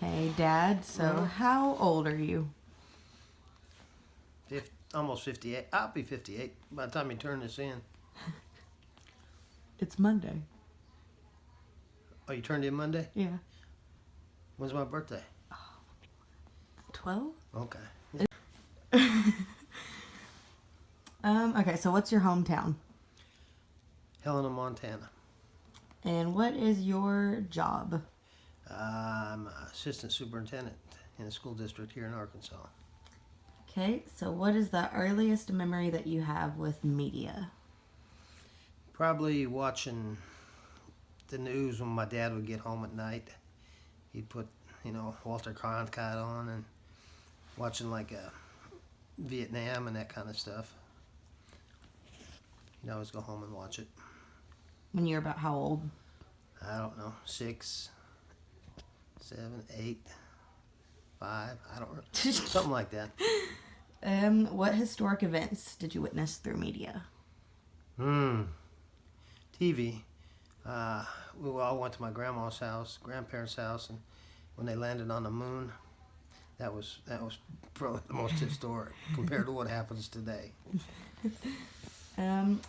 Okay, Dad, so how old are you? Almost 58. I'll be 58 by the time you turn this in. It's Monday. Oh, you turned in Monday? Yeah. When's my birthday? 12? Okay. Okay, so what's your hometown? Helena, Montana. And what is your job? I'm assistant superintendent in a school district here in Arkansas. Okay, so what is the earliest memory that you have with media? Probably watching the news when my dad would get home at night. He'd put, Walter Cronkite on and watching like Vietnam and that kind of stuff. He'd always go home and watch it. When you're about how old? I don't know, 6, 7, 8, 5, I don't know, something like that. What historic events did you witness through media? TV. We all went to my grandparents' house, and when they landed on the moon, that was probably the most historic compared to what happens today.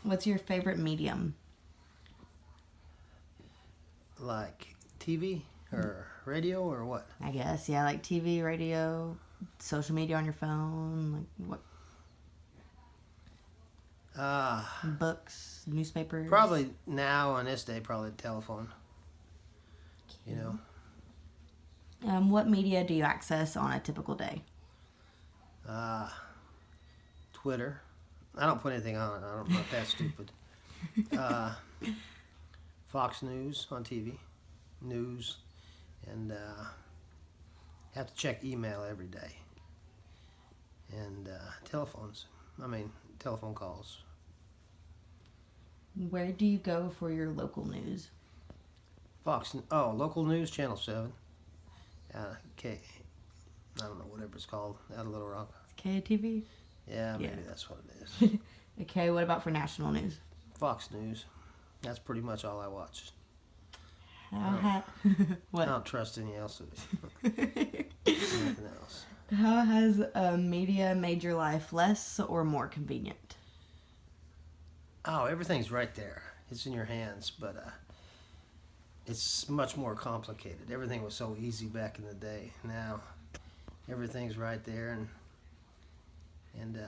What's your favorite medium? Like TV or radio or what? I guess, yeah, like TV, radio, social media on your phone, like what? Books, newspapers. Probably now on this day, probably the telephone. What media do you access on a typical day? Twitter. I don't put anything on it. I'm not that stupid. Fox News on TV, news, and have to check email every day. And telephone calls. Where do you go for your local news? Local news, Channel 7. I don't know, whatever it's called, out of Little Rock. KTV? Yeah, maybe that's what it is. Okay, what about for national news? Fox News. That's pretty much all I watch. What? I don't trust any else of it. Nothing else. How has media made your life less or more convenient? Oh, everything's right there. It's in your hands, but it's much more complicated. Everything was so easy back in the day. Now, everything's right there, and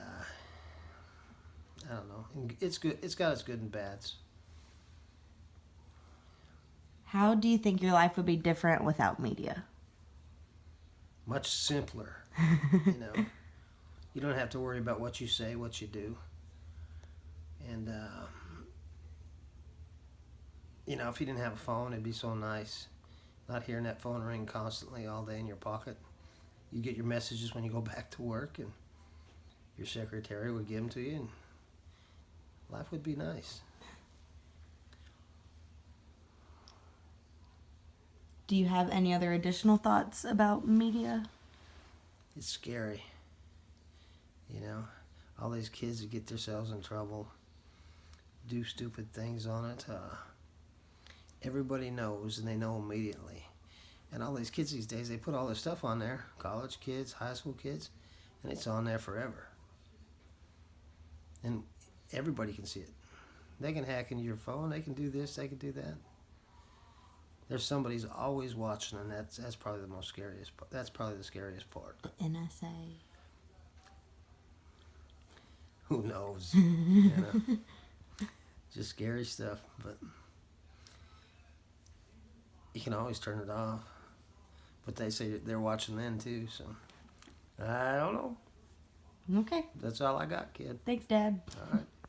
I don't know. It's good. It's got its good and bads. How do you think your life would be different without media? Much simpler. You don't have to worry about what you say, what you do. And, if you didn't have a phone, it'd be so nice. Not hearing that phone ring constantly all day in your pocket. You get your messages when you go back to work, and your secretary would give them to you, and life would be nice. Do you have any other additional thoughts about media? It's scary. All these kids that get themselves in trouble, do stupid things on it. Everybody knows, and they know immediately. And all these kids these days, they put all this stuff on there, college kids, high school kids, and it's on there forever. And everybody can see it. They can hack into your phone, they can do this, they can do that. There's somebody's always watching, and that's probably the most scariest. That's probably the scariest part. The NSA. Who knows? Just scary stuff, but you can always turn it off. But they say they're watching then too, so I don't know. Okay. That's all I got, kid. Thanks, Dad. All right.